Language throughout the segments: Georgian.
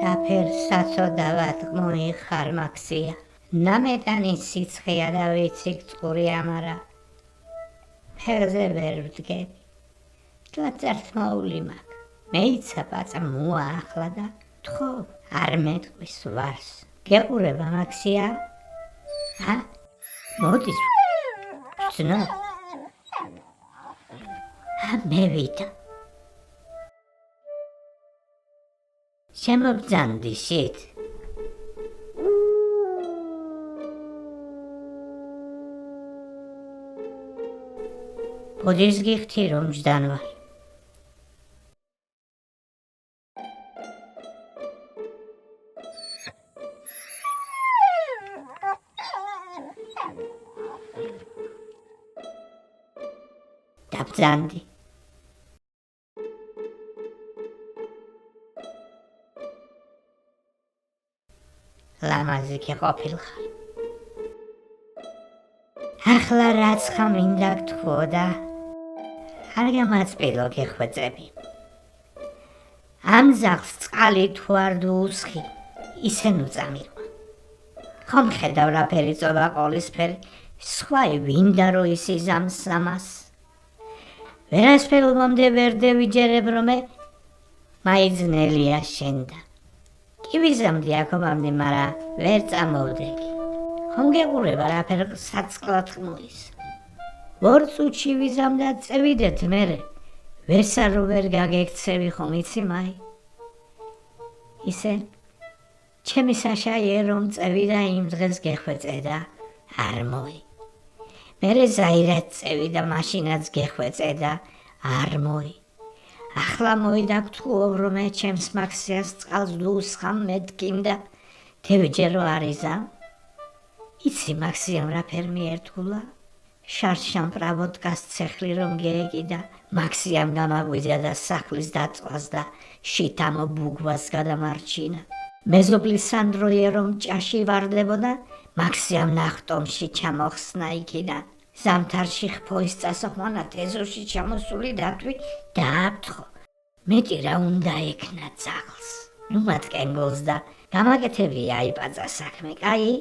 რაფერ საწოდავად მოიხარ მაქსია ნამეტანი სიცხეა და ვიცი წყური ამარა ფეხზე ვერ ვდგები ძლაწერთმაული მაგ მეიცა პაცა მოაახლა და თხო არ მეტყვის ვარს გეყურება მაქსია მოდის ძნა მევიდა შემობძანდი შით ბოდის გიხდი რომ ჯდან ვარ დაბძანდი ლამაზი ყოფილხარ ახლა რაც ხამინდა გთხოვ და არ გამაწბილო გეხვეწები ამ ზაღს წყალი თუ არ დუუსხი ისე ნუწამირვა ხომ ხედავ რაფერი წოვა ყოლისფერი სხვაი ვინდა რო ისიზამს სამას ვერასფერობამდე ვერ დევიჯერებ რომე მაიძნელია შენდა კი ვიზამდი აქომამდე მარა ვერ წამოვდეგი ხომ გეყურება რაფერ საწყლად ხმუის ორ წუთში ვიზამდა წევიდეთ მერე ვერსარო ვერ გაგექცევი ხომ იცი მაი ისე ჩემი საშაიე რომ წევი და იმ დღეს გეხვეწე და არ მოი მერე ზაირად წევი და მაშინაც გეხვეწე და არ მოი ახლა მოიდაგთხოვ რომ ჩემს მაქსიას წყალს დუუსხამ მეთქინდა თევიჯერო არიზა იცი მაქსიამ რაფერ მიერთულა შარშან პრაბოდკას ცეხლი რომ გეეკიდა მაქსიამ გამაგვიზა და სახლის დაწვას და შიტამო ბუგვას გადამარჩინა მეზობლის სანდროიე რომ ჭაში ვარდებოდა მაქსიამ ნახტომში ჩამოხსნა იქიდან ზამთარში ხფოის წასახვანა თეზოში ჩამოსული დათვი დააფთხო მეტი რა უნდა ეკნა ძაღლს ნუ მათკენგოლს და გამაკეთებია აიპაცა საქმე კაი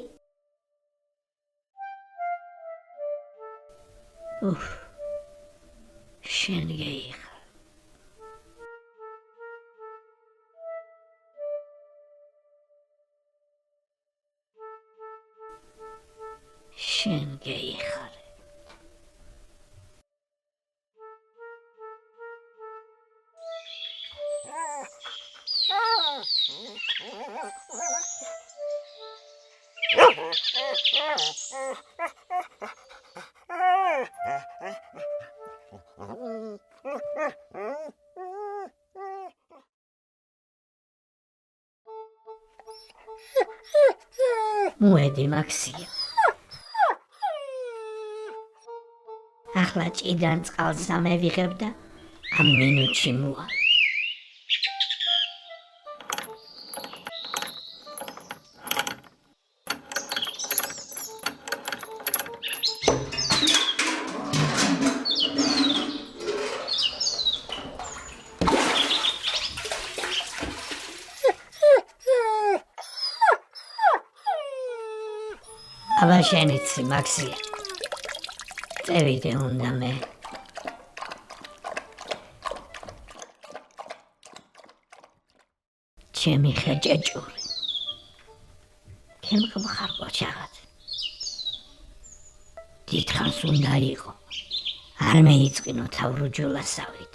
შენ გეიხარ შენ გეიხარ მოედი მაქსია ახლა ჭიდან წყალს ამევიღებ და ამ მინუტში მოვა აბა შენიცი მაქსია წევიდე უნდა მე ჩემი ხეჭეჭური ქემხმხარ ყოჩაღად დიდხანს უნდა იყო არ მეიწყინო თავრუჯულასავით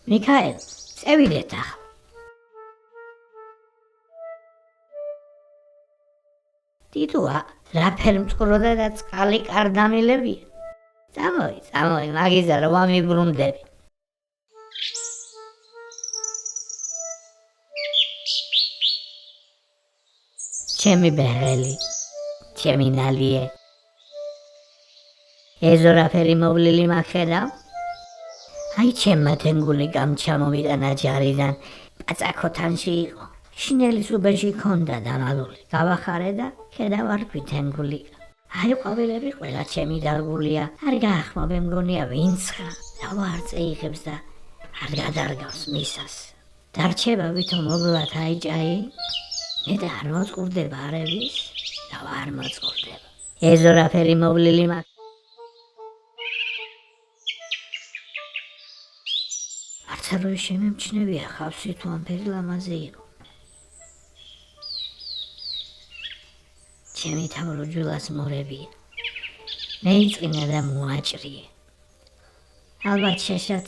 მიქაელ, წევიდეთ ახლა. დიდუა, რაფერ მწყროდა და წყალი კარდამილებია. წამოი, მაგიზა რომ ამიბრუნდები. ჩემი ბეღელი, ჩემი ნალიე. ეზო რაფერი მოვლილი მახედავ? აი ჩემმა თენგული გამჩამოვიდა ნაჯარიდან, პაწაკოთანში იყო. შინელის უბეში ქონდა დამალული. გავახარე და ქედა ვარქვი თენგული. აი ყვავილები ყველა ჩემი დარგულია, არ გაახმობე მგონია ვინც ხარ, ლავა არ წეიღებს და არ გადარგავს მისას. დარჩება ვითომ მობლად აიჭაი, მე და არ მოწყურდება არების, ლავა არ მოწყურდება. ეზორაფერი მოვლილი მაქვს. არც არ შემემჩნევია ხავსი თუ ამფერი ლამაზი იყო. ჩემი თავრო ჯულას მორებია. მეიწყინა და მოაჭრიე. ალბათ შეშად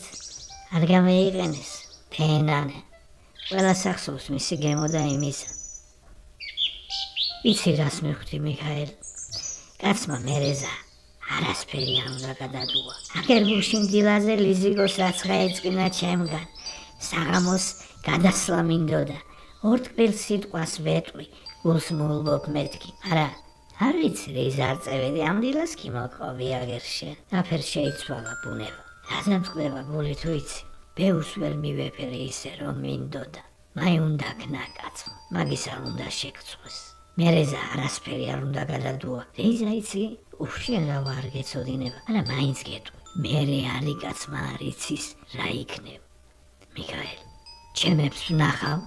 არ გამეიყენეს ფენანე. ყველა სახსოვს მისი გემო და იმისა. ვიცი რას მივხვდი მიქაელ. კაცმა მერეზა არასფერი არ უნდა გადადუა. აგერბულში მდილაზე ლიზიგოს რაც გაეწყინა ჩემგან. საღამოს გადასვლა მინდოდა. ორთკბილ სიტყვას ვეტყვი. გულს მოულბობ მეთქი, არა, არ ვიცი რის არ წევედი ამ დილას კი მოყავი აგერშე. აფერ შეიცვალა ბუნება. რაზემ წყდება გული თუ იცი, ბევრს ვერ მივეფერი ისე რომ მინდოდა. მაი უნდა ქნა კაცმა, მაგის არ უნდა შეგწყვეს. მერეზა არასფერი არ უნდა გადადუა. რიზა იცი, უშენრავ არ გეცოდინება, არა მაინც გეტყვი. მერე არი კაცმა არ იცის რა იქნება. მიქაელ, ჩემებს ვნახავ,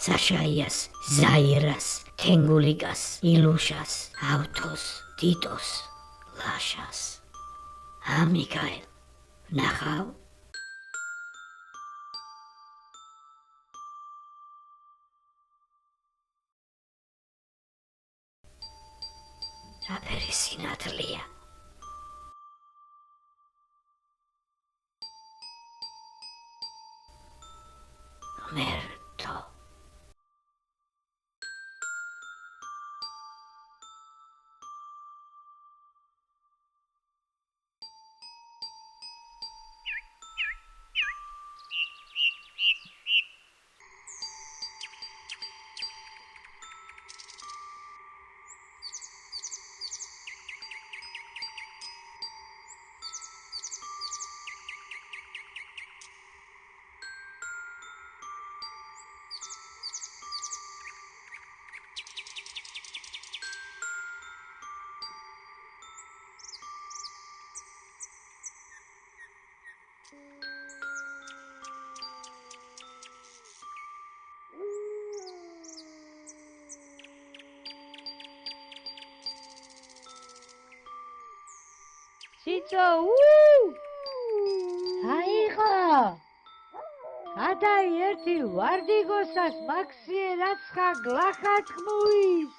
საშაიას, ზაირას, თენგულიკას, ილუშას, ავთოს, დიტოს, ლაშას. მიქაელ, ვნახავ? რაფერი სინათლეა. მერტო. Cicco, აიღო. გადაი ერთი ვარდიგოსას მაქსიე რაცხა გლახა თქმუის.